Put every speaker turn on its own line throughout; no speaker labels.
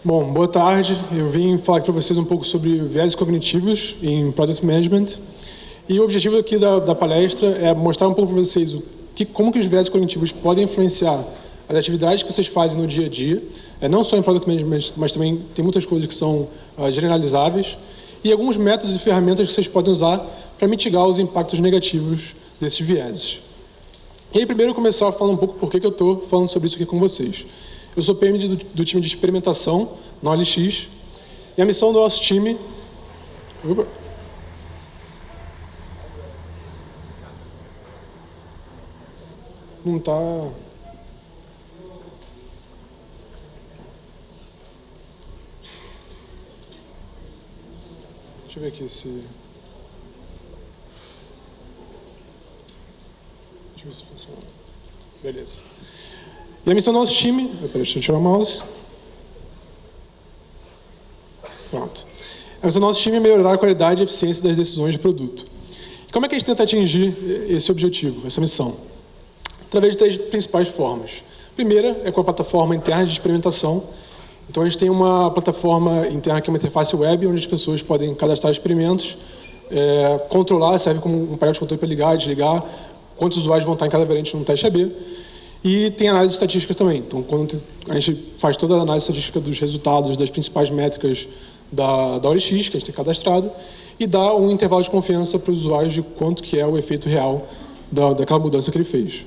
Bom, boa tarde. Eu vim falar para vocês um pouco sobre viéses cognitivos em Product Management. E o objetivo aqui da palestra é mostrar um pouco para vocês como que os viéses cognitivos podem influenciar as atividades que vocês fazem no dia a dia, não só em Product Management, mas também tem muitas coisas que são generalizáveis, e alguns métodos e ferramentas que vocês podem usar para mitigar os impactos negativos desses vieses. E aí, primeiro, eu começar falando um pouco por que eu estou falando sobre isso aqui com vocês. Eu sou PM do time de experimentação no OLX, e a missão do nosso time... Não está... Deixa eu ver aqui se... Deixa eu ver se funciona. Beleza. E a missão do nosso time... Deixa eu tirar o mouse. Pronto. A missão do nosso time é melhorar a qualidade e eficiência das decisões de produto. E como é que a gente tenta atingir esse objetivo, essa missão? Através de 3 principais formas. A primeira é com a plataforma interna de experimentação. Então, a gente tem uma plataforma interna que é uma interface web, onde as pessoas podem cadastrar experimentos, controlar, serve como um painel de controle para ligar e desligar, quantos usuários vão estar em cada variante no teste AB. E tem análise estatística também. Então, quando a gente faz toda a análise estatística dos resultados das principais métricas da OLX, que a gente tem cadastrado, e dá um intervalo de confiança para os usuários de quanto que é o efeito real daquela mudança que ele fez.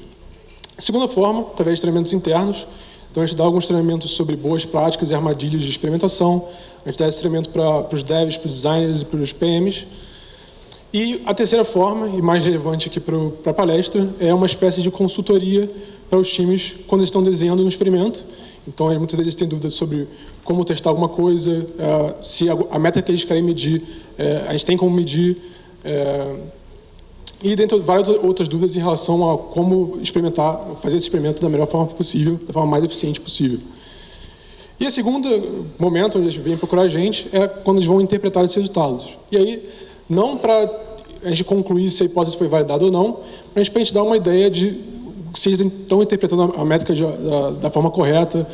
A segunda forma, através de treinamentos internos. Então, a gente dá alguns treinamentos sobre boas práticas e armadilhas de experimentação. A gente dá esse treinamento para os devs, para os designers e para os PMs. E a terceira forma, e mais relevante aqui para a palestra, é uma espécie de consultoria para os times quando eles estão desenhando um experimento. Então, muitas vezes têm dúvidas sobre como testar alguma coisa, se a meta que eles querem medir, a gente tem como medir, e dentro de várias outras dúvidas em relação a como fazer esse experimento da melhor forma possível, da forma mais eficiente possível. E o segundo momento onde eles vêm procurar a gente é quando eles vão interpretar esses resultados. E aí, não para a gente concluir se a hipótese foi validada ou não, mas para a gente dar uma ideia de se eles estão interpretando a métrica da forma correta,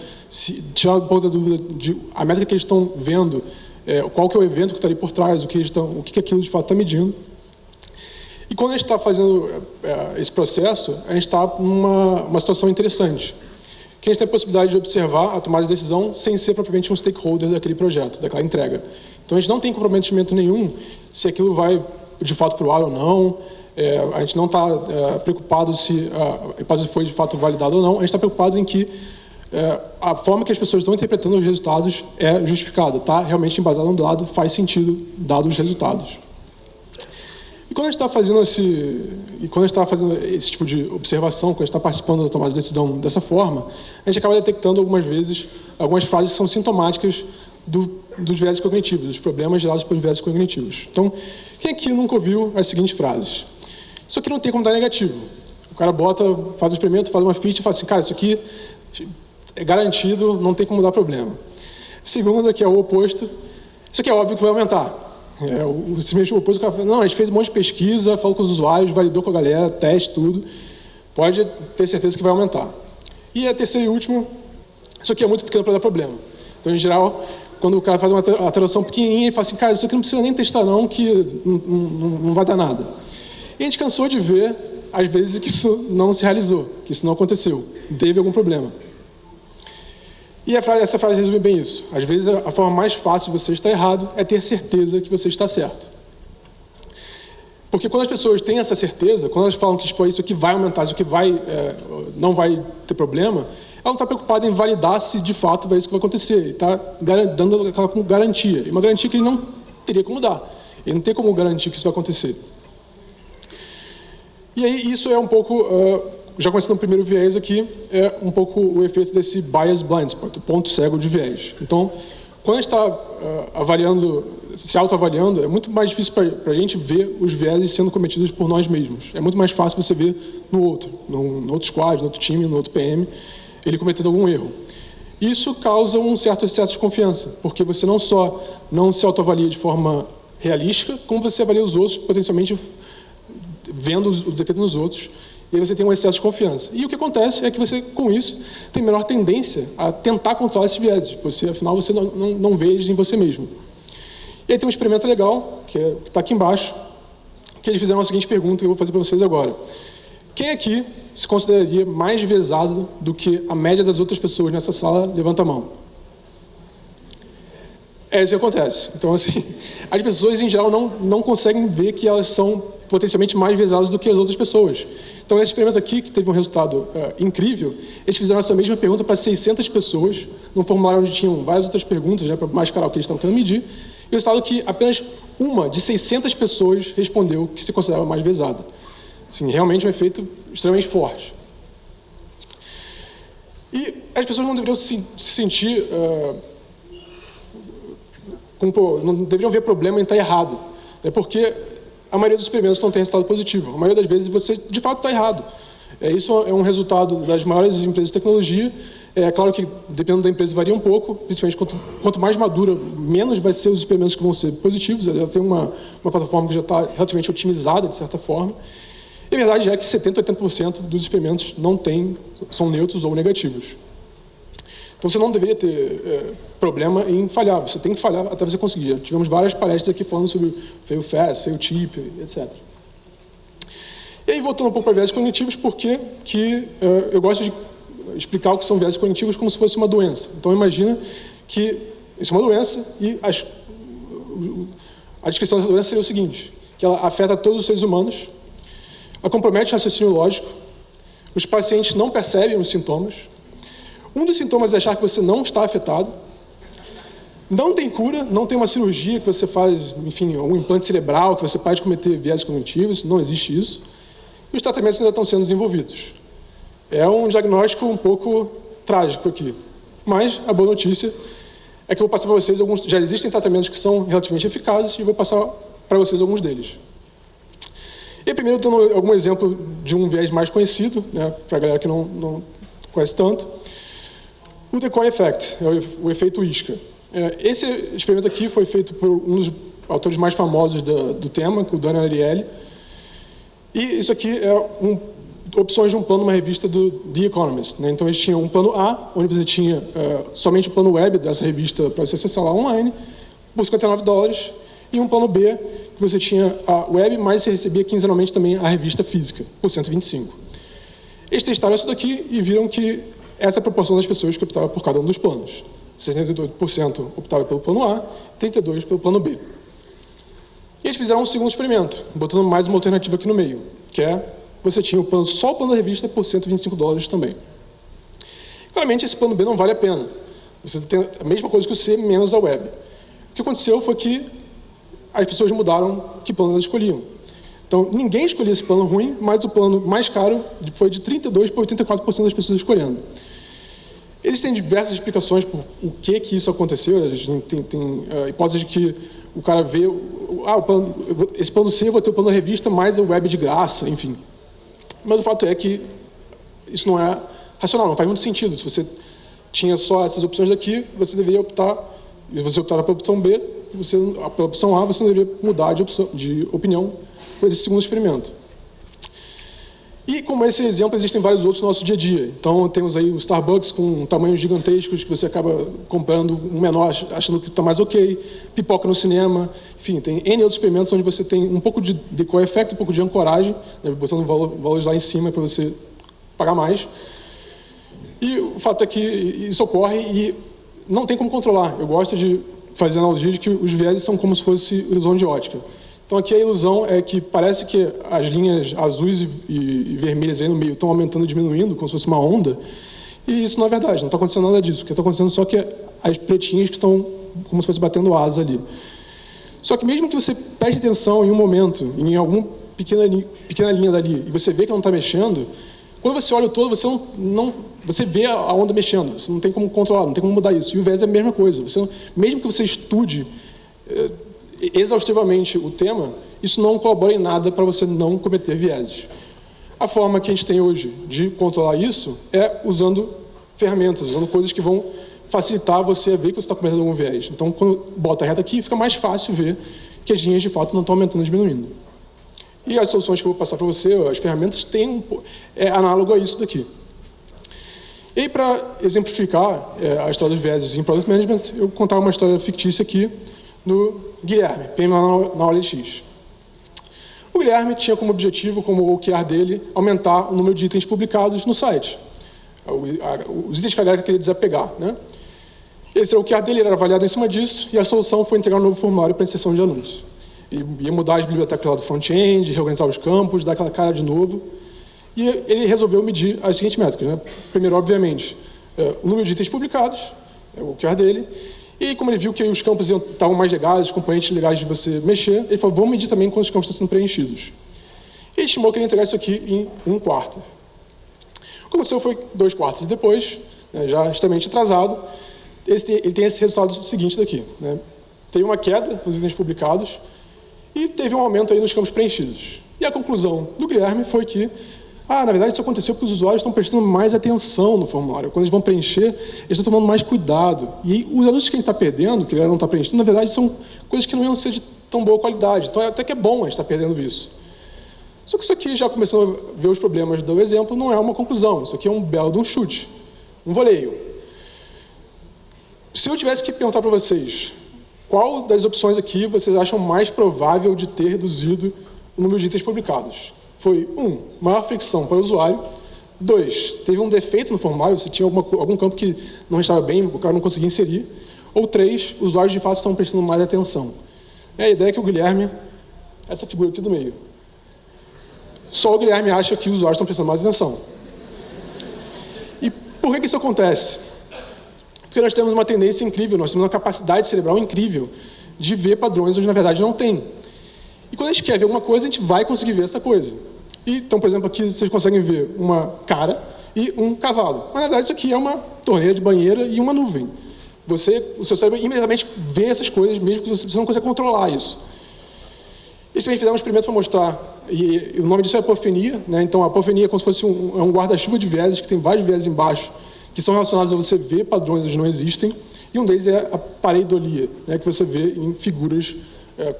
tirar um pouco da dúvida de a métrica que eles estão vendo, qual que é o evento que está ali por trás, o que aquilo de fato está medindo. E quando a gente está fazendo esse processo, a gente está numa situação interessante, que a gente tem a possibilidade de observar a tomada de decisão sem ser propriamente um stakeholder daquele projeto, daquela entrega. Então, a gente não tem comprometimento nenhum se aquilo vai, de fato, para o ar ou não. A gente não está preocupado se a hipótese foi, de fato, validada ou não. A gente está preocupado em que a forma que as pessoas estão interpretando os resultados é justificada, está realmente embasada no dado, faz sentido, dados os resultados. E quando a gente está fazendo esse tipo de observação, quando a gente está participando da tomada de decisão dessa forma, a gente acaba detectando algumas vezes algumas frases que são sintomáticas dos vieses cognitivos, dos problemas gerados pelos vieses cognitivos. Então, quem aqui nunca ouviu as seguintes frases? Isso aqui não tem como dar negativo. O cara faz um experimento, faz uma feature e fala assim, cara, isso aqui é garantido, não tem como dar problema. Segundo, que é o oposto, isso aqui é óbvio que vai aumentar. Se mesmo oposto, o cara fala, não, a gente fez um monte de pesquisa, falou com os usuários, validou com a galera, teste, tudo. Pode ter certeza que vai aumentar. E a terceira e última, isso aqui é muito pequeno para dar problema. Então, em geral, quando o cara faz uma alteração pequenininha, ele fala assim, cara, isso aqui não precisa nem testar não, que não vai dar nada. E a gente cansou de ver, às vezes, que isso não se realizou, que isso não aconteceu, teve algum problema. E essa frase resume bem isso. Às vezes, a forma mais fácil de você estar errado é ter certeza que você está certo. Porque quando as pessoas têm essa certeza, quando elas falam que isso aqui vai aumentar, isso aqui não vai ter problema, ela não está preocupada em validar se de fato vai isso que vai acontecer. Ele está dando aquela como garantia. E uma garantia que ele não teria como dar. Ele não tem como garantir que isso vai acontecer. E aí, isso é um pouco... já começando no primeiro viés aqui, é um pouco o efeito desse bias blind spot, o ponto cego de viés. Então, quando a gente está se autoavaliando, é muito mais difícil para a gente ver os viéses sendo cometidos por nós mesmos. É muito mais fácil você ver no outro squad, no outro time, no outro PM, ele cometendo algum erro. Isso causa um certo excesso de confiança, porque você não só não se autoavalia de forma realística, como você avalia os outros, potencialmente vendo os defeitos nos outros, e aí você tem um excesso de confiança. E o que acontece é que você, com isso, tem menor tendência a tentar controlar esses vieses. Afinal, você não vê eles em você mesmo. E aí tem um experimento legal, que está aqui embaixo, que eles fizeram a seguinte pergunta que eu vou fazer para vocês agora. Quem aqui se consideraria mais vezado do que a média das outras pessoas nessa sala? Levanta a mão. É isso que acontece. Então, assim, as pessoas, em geral, não conseguem ver que elas são potencialmente mais vezadas do que as outras pessoas. Então, nesse experimento aqui, que teve um resultado incrível, eles fizeram essa mesma pergunta para 600 pessoas, num formulário onde tinham várias outras perguntas, né, para mascarar o que eles estavam querendo medir, e o resultado é que apenas uma de 600 pessoas respondeu que se considerava mais vezada. Assim, realmente um efeito extremamente forte. E as pessoas não deveriam se sentir... não deveriam ver problema em estar errado, né, porque a maioria dos experimentos não tem resultado positivo. A maioria das vezes você, de fato, está errado. Isso é um resultado das maiores empresas de tecnologia. É claro que, dependendo da empresa, varia um pouco, principalmente quanto mais madura, menos vai ser os experimentos que vão ser positivos. Ela tem uma plataforma que já está relativamente otimizada, de certa forma. E a verdade é que 70% a 80% dos experimentos são neutros ou negativos. Então, você não deveria ter problema em falhar. Você tem que falhar até você conseguir. Já tivemos várias palestras aqui falando sobre fail fast, fail cheap, etc. E aí, voltando um pouco para viéses cognitivos, por que eu gosto de explicar o que são viéses cognitivos como se fosse uma doença. Então, imagina que isso é uma doença e a descrição dessa doença seria o seguinte, que ela afeta todos os seres humanos, ela compromete o raciocínio lógico, os pacientes não percebem os sintomas, um dos sintomas é achar que você não está afetado, não tem cura, não tem uma cirurgia que você faz, enfim, um implante cerebral, que você pode cometer viéses cognitivos, não existe isso, e os tratamentos ainda estão sendo desenvolvidos. É um diagnóstico um pouco trágico aqui, mas a boa notícia é que eu vou passar para vocês já existem tratamentos que são relativamente eficazes e vou passar para vocês alguns deles. E primeiro, dando algum exemplo de um viés mais conhecido, né, para a galera que não conhece tanto, o decoy effect, o efeito isca. Esse experimento aqui foi feito por um dos autores mais famosos do tema, que é o Daniel Ariely. E isso aqui é opções de um plano numa revista do The Economist, né? Então, eles tinham um plano A, onde você tinha somente o plano web dessa revista para você acessar lá online, por $59, e um plano B, que você tinha a web, mas você recebia quinzenalmente também a revista física, por $125. Eles testaram isso daqui e viram que essa é a proporção das pessoas que optavam por cada um dos planos. 68% optavam pelo plano A, 32% pelo plano B. E eles fizeram um segundo experimento, botando mais uma alternativa aqui no meio, que você tinha só o plano da revista por $125 também. Claramente, esse plano B não vale a pena. Você tem a mesma coisa que o C, menos a web. O que aconteceu foi que as pessoas mudaram que plano elas escolhiam. Então, ninguém escolhia esse plano ruim, mas o plano mais caro foi de 32% para 84% das pessoas escolhendo. Existem diversas explicações por o que isso aconteceu. Tem a hipótese de que o cara vê... esse plano C, eu vou ter o plano da revista, mais a web de graça, enfim. Mas o fato é que isso não é racional, não faz muito sentido. Se você tinha só essas opções daqui, você deveria optar... Se você optava pela opção B, pela opção A, você não deveria mudar de opinião com esse segundo experimento. E, como esse exemplo, existem vários outros no nosso dia a dia. Então, temos aí o Starbucks com tamanhos gigantescos que você acaba comprando um menor achando que está mais ok, pipoca no cinema, enfim, tem N outros experimentos onde você tem um pouco de decoy effect, um pouco de ancoragem, né, botando valores lá em cima para você pagar mais. E o fato é que isso ocorre e não tem como controlar. Eu gosto de fazer a analogia de que os vieses são como se fosse ilusão de ótica. Então, aqui a ilusão é que parece que as linhas azuis e vermelhas aí no meio estão aumentando e diminuindo, como se fosse uma onda, e isso não é verdade, não está acontecendo nada disso. O que está acontecendo só que as pretinhas que estão como se fosse batendo asa ali. Só que mesmo que você preste atenção em um momento, em alguma pequena linha dali, e você vê que não está mexendo, quando você olha o todo, você vê a onda mexendo, você não tem como controlar, não tem como mudar isso. E o viés é a mesma coisa. Mesmo que você estude exaustivamente o tema, isso não colabora em nada para você não cometer vieses. A forma que a gente tem hoje de controlar isso é usando ferramentas, usando coisas que vão facilitar você a ver que você está cometendo algum viés. Então, quando bota a reta aqui, fica mais fácil ver que as linhas de fato não estão aumentando e diminuindo. E as soluções que eu vou passar para você, as ferramentas, têm análogo a isso daqui. E aí, para exemplificar a história dos vieses em Product Management, eu vou contar uma história fictícia aqui do Guilherme, PM na OLX. O Guilherme tinha como objetivo, como OKR dele, aumentar o número de itens publicados no site. Os itens que a galera queria desapegar, né? Esse OKR dele era avaliado em cima disso, e a solução foi entregar um novo formulário para inserção de anúncios. Ele ia mudar as bibliotecas lá do front-end, reorganizar os campos, dar aquela cara de novo. E ele resolveu medir as seguintes métricas, né? Primeiro, obviamente, o número de itens publicados, o OKR dele. E como ele viu que os campos estavam mais legais, os componentes legais de você mexer, ele falou, vamos medir também quantos campos estão sendo preenchidos. E ele estimou que ele ia entregar isso aqui em 1/4. O que aconteceu foi 2/4 depois, né, já extremamente atrasado, ele tem esse resultado seguinte daqui, né? Teve uma queda nos itens publicados e teve um aumento aí nos campos preenchidos. E a conclusão do Guilherme foi que, na verdade, isso aconteceu porque os usuários estão prestando mais atenção no formulário. Quando eles vão preencher, eles estão tomando mais cuidado. E os anúncios que a gente está perdendo, que ele não está preenchendo, na verdade, são coisas que não iam ser de tão boa qualidade. Então, até que é bom a gente estar perdendo isso. Só que isso aqui, já começando a ver os problemas do exemplo, não é uma conclusão. Isso aqui é um belo de um chute, um voleio. Se eu tivesse que perguntar para vocês, qual das opções aqui vocês acham mais provável de ter reduzido o número de itens publicados? Foi 1, maior fricção para o usuário. 2, teve um defeito no formulário, você tinha algum campo que não estava bem, o cara não conseguia inserir. Ou 3, os usuários de fato estão prestando mais atenção. A ideia é que o Guilherme, essa figura aqui do meio, só o Guilherme acha que os usuários estão prestando mais atenção. E por que isso acontece? Porque nós temos uma tendência incrível, nós temos uma capacidade cerebral incrível de ver padrões onde na verdade não tem. E quando a gente quer ver alguma coisa, a gente vai conseguir ver essa coisa. Então, por exemplo, aqui vocês conseguem ver uma cara e um cavalo. Mas, na verdade, isso aqui é uma torneira de banheira e uma nuvem. O seu cérebro imediatamente vê essas coisas, mesmo que você não consiga controlar isso. Isso a gente fizeram um experimento para mostrar, e o nome disso é apofenia, né? Então, a apofenia é como se fosse um guarda-chuva de vieses, que tem vários vieses embaixo, que são relacionados a você ver padrões onde não existem, e um deles é a pareidolia, né? Que você vê em figuras,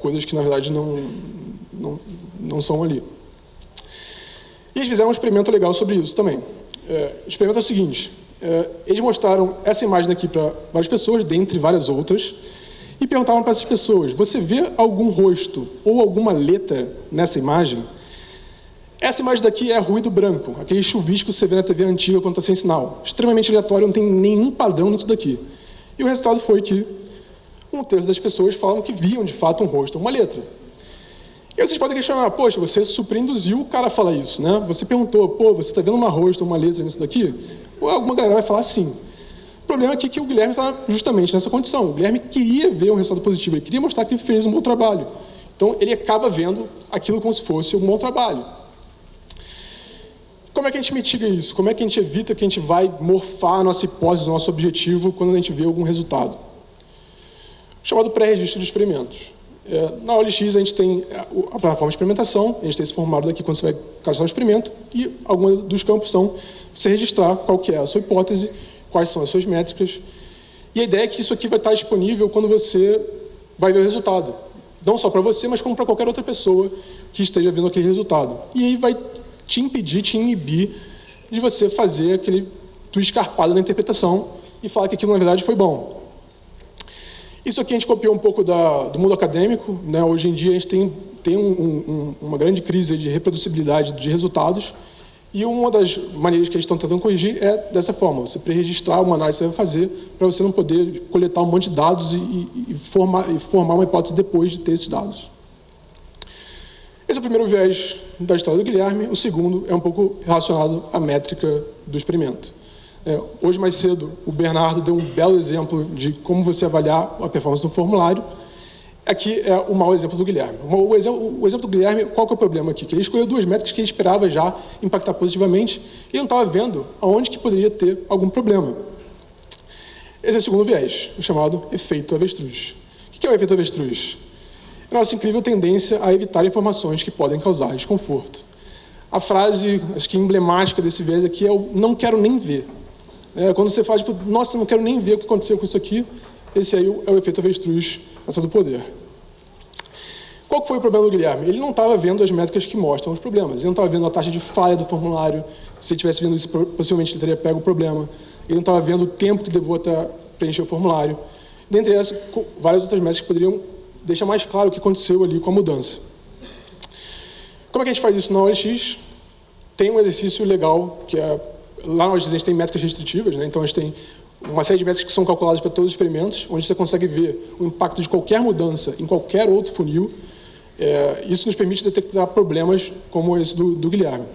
coisas que, na verdade, não são ali. E eles fizeram um experimento legal sobre isso também. O experimento é o seguinte, eles mostraram essa imagem aqui para várias pessoas, dentre várias outras, e perguntavam para essas pessoas, você vê algum rosto ou alguma letra nessa imagem? Essa imagem daqui é ruído branco, aquele chuvisco que você vê na TV antiga quando está sem sinal. Extremamente aleatório, não tem nenhum padrão nisso daqui. E o resultado foi que 1/3 das pessoas falam que viam de fato um rosto ou uma letra. E aí vocês podem questionar, poxa, você superinduziu o cara a falar isso, né? Você perguntou, você está vendo uma rosto ou uma letra nisso daqui? Ou alguma galera vai falar sim. O problema aqui é que o Guilherme está justamente nessa condição. O Guilherme queria ver um resultado positivo, ele queria mostrar que ele fez um bom trabalho. Então, ele acaba vendo aquilo como se fosse um bom trabalho. Como é que a gente mitiga isso? Como é que a gente evita que a gente vai morfar a nossa hipótese, o nosso objetivo, quando a gente vê algum resultado? Chamado pré-registro de experimentos. Na OLX a gente tem a plataforma de experimentação, a gente tem esse formulário daqui quando você vai cadastrar o experimento, e alguns dos campos são você registrar qual que é a sua hipótese, quais são as suas métricas, e a ideia é que isso aqui vai estar disponível quando você vai ver o resultado. Não só para você, mas como para qualquer outra pessoa que esteja vendo aquele resultado. E aí vai te impedir, te inibir de você fazer aquele escarpado na interpretação e falar que aquilo na verdade foi bom. Isso aqui a gente copiou um pouco do mundo acadêmico, né? Hoje em dia a gente tem uma grande crise de reproducibilidade de resultados, e uma das maneiras que eles estão tentando corrigir é dessa forma, você pré-registrar uma análise que você vai fazer para você não poder coletar um monte de dados e formar uma hipótese depois de ter esses dados. Esse é o primeiro viés da história do Guilherme. O segundo é um pouco relacionado à métrica do experimento. Hoje, mais cedo, o Bernardo deu um belo exemplo de como você avaliar a performance do formulário. Aqui é o mau exemplo do Guilherme. O exemplo do Guilherme, qual que é o problema aqui? Que ele escolheu duas métricas que ele esperava já impactar positivamente e não estava vendo aonde que poderia ter algum problema. Esse é o segundo viés, o chamado efeito avestruz. O que é o efeito avestruz? É a nossa incrível tendência a evitar informações que podem causar desconforto. A frase, acho que emblemática desse viés aqui é o não quero nem ver. Quando você fala, tipo, nossa, não quero nem ver o que aconteceu com isso aqui, esse aí é o efeito avestruz, ação do poder. Qual que foi o problema do Guilherme? Ele não estava vendo as métricas que mostram os problemas. Ele não estava vendo a taxa de falha do formulário. Se ele estivesse vendo isso, possivelmente ele teria pego o problema. Ele não estava vendo o tempo que levou até preencher o formulário. Dentre essas, várias outras métricas que poderiam deixar mais claro o que aconteceu ali com a mudança. Como é que a gente faz isso na OLX? Tem um exercício legal, que é... Lá na OLX a gente tem métricas restritivas, né? Então a gente tem uma série de métricas que são calculadas para todos os experimentos, onde você consegue ver o impacto de qualquer mudança em qualquer outro funil. Isso nos permite detectar problemas como esse do Guilherme.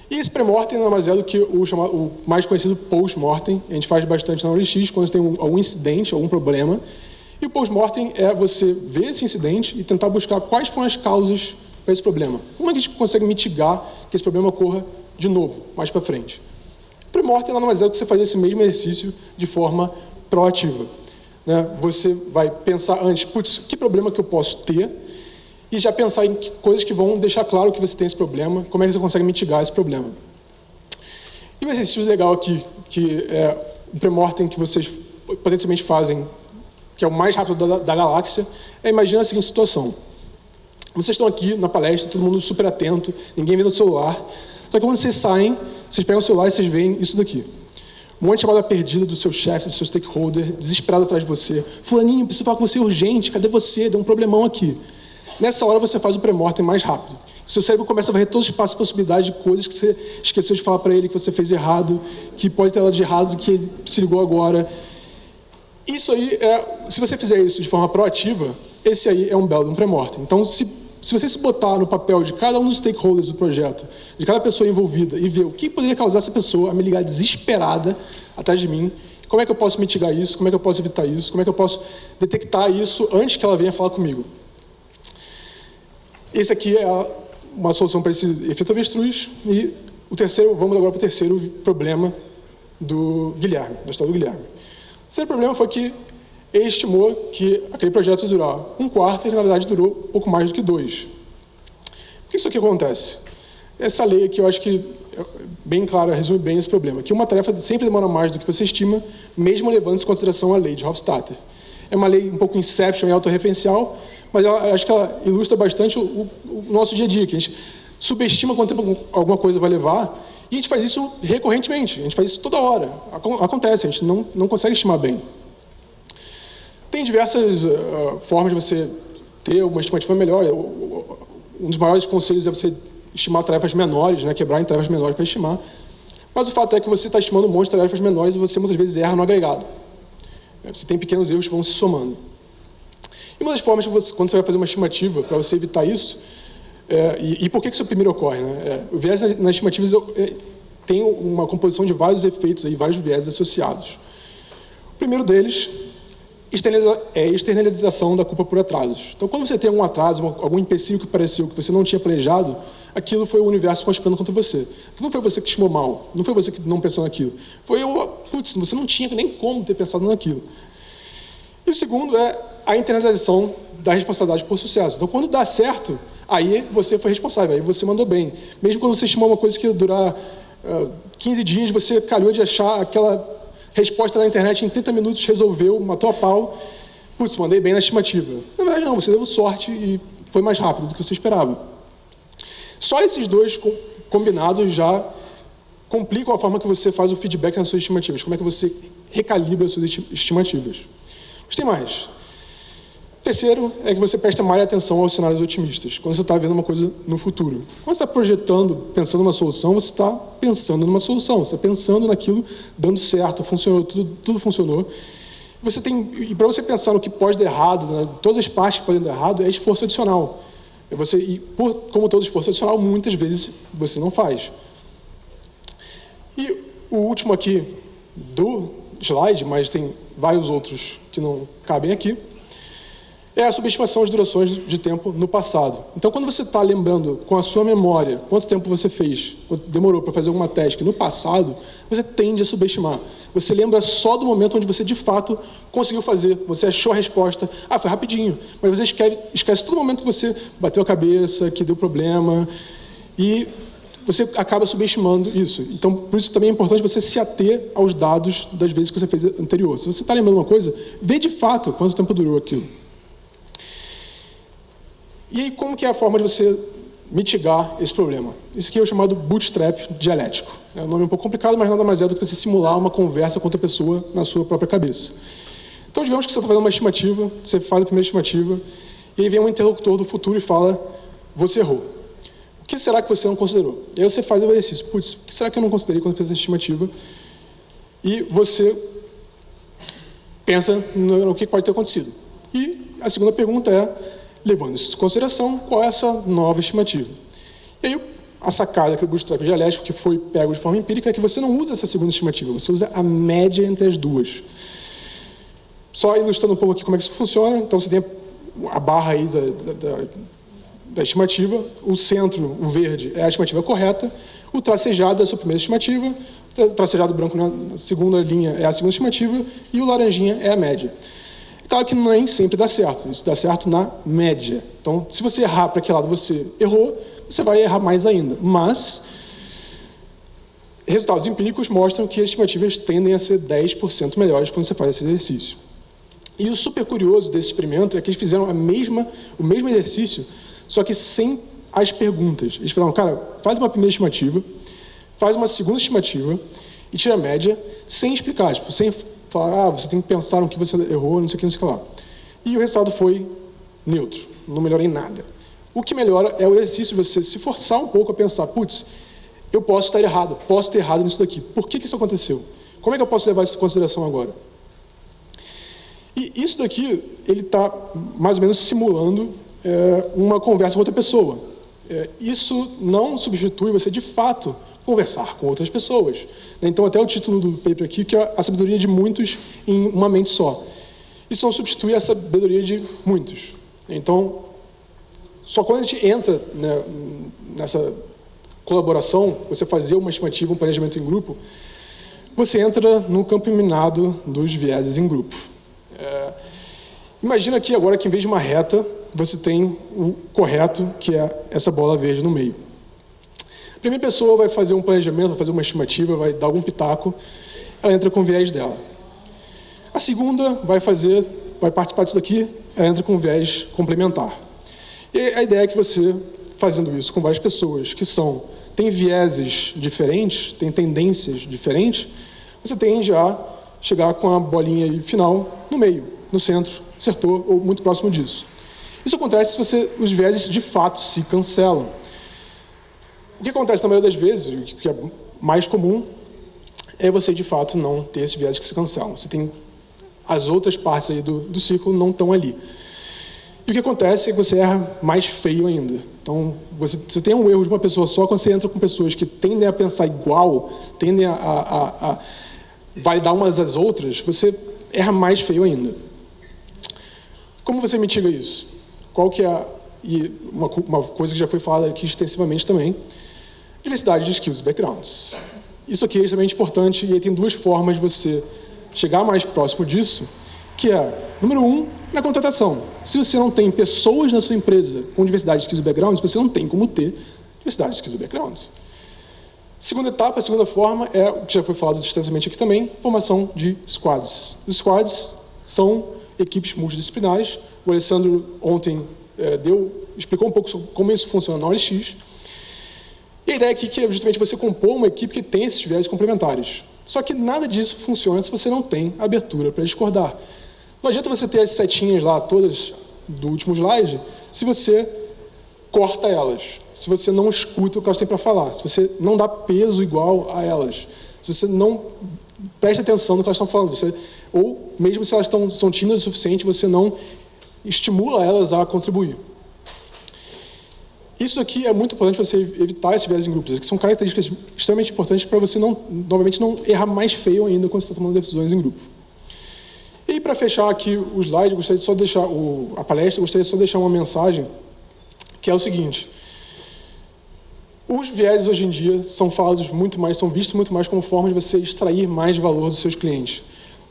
E esse pré-mortem nada mais é do que o mais conhecido post-mortem. A gente faz bastante na OLX quando tem algum incidente, algum problema. E o post-mortem é você ver esse incidente e tentar buscar quais foram as causas para esse problema. Como é que a gente consegue mitigar que esse problema ocorra de novo, mais para frente? O pré-mortem nada mais é do que você fazer esse mesmo exercício de forma proativa. Você vai pensar antes, putz, que problema que eu posso ter, e já pensar em coisas que vão deixar claro que você tem esse problema, como é que você consegue mitigar esse problema. E um exercício legal aqui, que é o pré-mortem que vocês potencialmente fazem, que é o mais rápido da galáxia, imagina a seguinte situação. Vocês estão aqui na palestra, todo mundo super atento, ninguém vendo o celular, só que quando vocês saem, vocês pegam o celular e vocês veem isso daqui. Um monte de chamada perdida do seu chefe, do seu stakeholder, desesperado atrás de você. Fulaninho, preciso falar com você urgente, cadê você? Deu um problemão aqui. Nessa hora você faz o pré-mortem mais rápido. O seu cérebro começa a varrer todos os espaços de possibilidade de coisas que você esqueceu de falar para ele, que você fez errado, que pode ter dado de errado, que ele se ligou agora. Isso aí, se você fizer isso de forma proativa, esse aí é um belo de um pré-mortem. Então, se você se botar no papel de cada um dos stakeholders do projeto, de cada pessoa envolvida, e ver o que poderia causar essa pessoa a me ligar desesperada atrás de mim, como é que eu posso mitigar isso, como é que eu posso evitar isso, como é que eu posso detectar isso antes que ela venha falar comigo. Esse aqui é uma solução para esse efeito avestruz. E vamos agora para o terceiro problema do Guilherme, da história do Guilherme. O terceiro problema foi que ele estimou que aquele projeto ia durar 1/4 e, na verdade, durou pouco mais do que 2. Por que isso aqui acontece? Essa lei aqui, eu acho que é bem clara, resume bem esse problema, que uma tarefa sempre demora mais do que você estima, mesmo levando em consideração a lei de Hofstadter. É uma lei um pouco inception e autorreferencial, mas eu acho que ela ilustra bastante o nosso dia a dia, que a gente subestima quanto tempo alguma coisa vai levar, e a gente faz isso recorrentemente, a gente faz isso toda hora. Acontece, a gente não consegue estimar bem. Tem diversas formas de você ter uma estimativa melhor. Um dos maiores conselhos é você estimar tarefas menores, quebrar em tarefas menores para estimar. Mas o fato é que você está estimando um monte de tarefas menores e você muitas vezes erra no agregado. Você tem pequenos erros que vão se somando. E uma das formas que quando você vai fazer uma estimativa para você evitar isso, e por que isso primeiro ocorre? O viés nas estimativas tem uma composição de vários efeitos, vários viés associados. O primeiro deles é a externalização da culpa por atrasos. Então, quando você tem um atraso, algum empecilho que apareceu que você não tinha planejado, aquilo foi o universo conspirando contra você. Então, não foi você que estimou mal, não foi você que não pensou naquilo. Você não tinha nem como ter pensado naquilo. E o segundo é a internalização da responsabilidade por sucesso. Então, quando dá certo, aí você foi responsável, aí você mandou bem. Mesmo quando você estimou uma coisa que ia durar 15 dias, você calhou de achar aquela resposta na internet em 30 minutos, resolveu, matou a pau. Mandei bem na estimativa. Na verdade, não, você deu sorte e foi mais rápido do que você esperava. Só esses dois combinados já complicam a forma que você faz o feedback nas suas estimativas, como é que você recalibra as suas estimativas. Mas tem mais. O terceiro é que você presta mais atenção aos cenários otimistas, quando você está vendo uma coisa no futuro. Quando você está projetando, pensando numa solução, você está pensando numa solução, você está pensando naquilo dando certo, funcionou, tudo funcionou. E para você pensar no que pode dar errado, todas as partes que podem dar errado, é esforço adicional. Como todo esforço adicional, muitas vezes você não faz. E o último aqui do slide, mas tem vários outros que não cabem aqui, é a subestimação de durações de tempo no passado. Então, quando você está lembrando com a sua memória quanto tempo você fez, quanto demorou para fazer alguma task no passado, você tende a subestimar. Você lembra só do momento onde você, de fato, conseguiu fazer. Você achou a resposta. Foi rapidinho. Mas você esquece todo momento que você bateu a cabeça, que deu problema. E você acaba subestimando isso. Então, por isso também é importante você se ater aos dados das vezes que você fez anterior. Se você está lembrando uma coisa, vê de fato quanto tempo durou aquilo. E aí, como que é a forma de você mitigar esse problema? Isso aqui é o chamado bootstrap dialético. É um nome um pouco complicado, mas nada mais é do que você simular uma conversa com outra pessoa na sua própria cabeça. Então, digamos que você está fazendo uma estimativa, você faz a primeira estimativa, e aí vem um interlocutor do futuro e fala, você errou. O que será que você não considerou? E aí você faz o exercício, putz, o que será que eu não considerei quando eu fiz essa estimativa? E você pensa no que pode ter acontecido. E a segunda pergunta é, levando isso em consideração, qual é essa nova estimativa? E aí, a sacada do bootstrap dialético, que foi pego de forma empírica, é que você não usa essa segunda estimativa, você usa a média entre as duas. Só ilustrando um pouco aqui como é que isso funciona, então você tem a barra aí da estimativa, o centro, o verde, é a estimativa correta, o tracejado é a sua primeira estimativa, o tracejado branco na segunda linha é a segunda estimativa e o laranjinha é a média. Claro que nem sempre dá certo, isso dá certo na média. Então, se você errar para aquele lado você errou, você vai errar mais ainda. Mas, resultados empíricos mostram que as estimativas tendem a ser 10% melhores quando você faz esse exercício. E o super curioso desse experimento é que eles fizeram o mesmo exercício, só que sem as perguntas. Eles falaram, cara, faz uma primeira estimativa, faz uma segunda estimativa e tira a média sem explicar, tipo, sem falar, você tem que pensar no que você errou, não sei o que, não sei o que lá. E o resultado foi neutro, não melhora em nada. O que melhora é o exercício de você se forçar um pouco a pensar, putz, eu posso estar errado, posso ter errado nisso daqui. Por que isso aconteceu? Como é que eu posso levar isso em consideração agora? E isso daqui, ele está mais ou menos simulando uma conversa com outra pessoa. Isso não substitui você, de fato, conversar com outras pessoas. Então, até o título do paper aqui, que é a sabedoria de muitos em uma mente só. Isso não substitui a sabedoria de muitos. Então, só quando a gente entra, né, nessa colaboração, você fazer uma estimativa, um planejamento em grupo, você entra no campo minado dos vieses em grupo. Imagina aqui agora que, em vez de uma reta, você tem o correto, que é essa bola verde no meio. A primeira pessoa vai fazer um planejamento, vai fazer uma estimativa, vai dar algum pitaco, ela entra com o viés dela. A segunda vai participar disso daqui, ela entra com o viés complementar. E a ideia é que você, fazendo isso com várias pessoas que têm vieses diferentes, têm tendências diferentes, você tende a chegar com a bolinha aí final no meio, no centro, acertou, ou muito próximo disso. Isso acontece se os vieses de fato se cancelam. O que acontece na maioria das vezes, o que é mais comum, é você de fato não ter esses vieses que se cancelam. Você tem as outras partes aí do círculo não estão ali. E o que acontece é que você erra mais feio ainda. Então, você tem um erro de uma pessoa só, quando você entra com pessoas que tendem a pensar igual, tendem a validar umas às outras, você erra mais feio ainda. Como você mitiga isso? Qual que é uma coisa que já foi falada aqui extensivamente também, diversidade de skills e backgrounds. Isso aqui é extremamente importante e aí tem duas formas de você chegar mais próximo disso, que é, número 1, na contratação. Se você não tem pessoas na sua empresa com diversidade de skills e backgrounds, você não tem como ter diversidade de skills e backgrounds. Segunda etapa, a segunda forma é o que já foi falado extensamente aqui também, formação de squads. Os squads são equipes multidisciplinares. O Alessandro ontem explicou um pouco sobre como isso funciona na OLX. E a ideia aqui é justamente você compor uma equipe que tem esses viés complementares. Só que nada disso funciona se você não tem abertura para discordar. Não adianta você ter as setinhas lá, todas do último slide, se você corta elas, se você não escuta o que elas têm para falar, se você não dá peso igual a elas, se você não presta atenção no que elas estão falando, ou mesmo se elas são tímidas o suficiente, você não estimula elas a contribuir. Isso aqui é muito importante para você evitar esse viés em grupos, que são características extremamente importantes para você, novamente, não errar mais feio ainda quando você está tomando decisões em grupo. E para fechar aqui o slide, gostaria de só deixar a palestra, gostaria de só deixar uma mensagem, que é o seguinte: os viés hoje em dia são falados muito mais, são vistos muito mais como forma de você extrair mais valor dos seus clientes.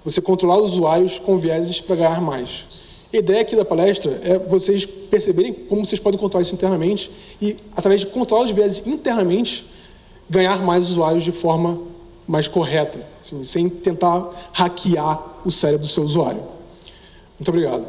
Você controlar os usuários com vieses para ganhar mais. A ideia aqui da palestra é vocês perceberem como vocês podem controlar isso internamente e, através de controlar os vieses internamente, ganhar mais usuários de forma mais correta, assim, sem tentar hackear o cérebro do seu usuário. Muito obrigado.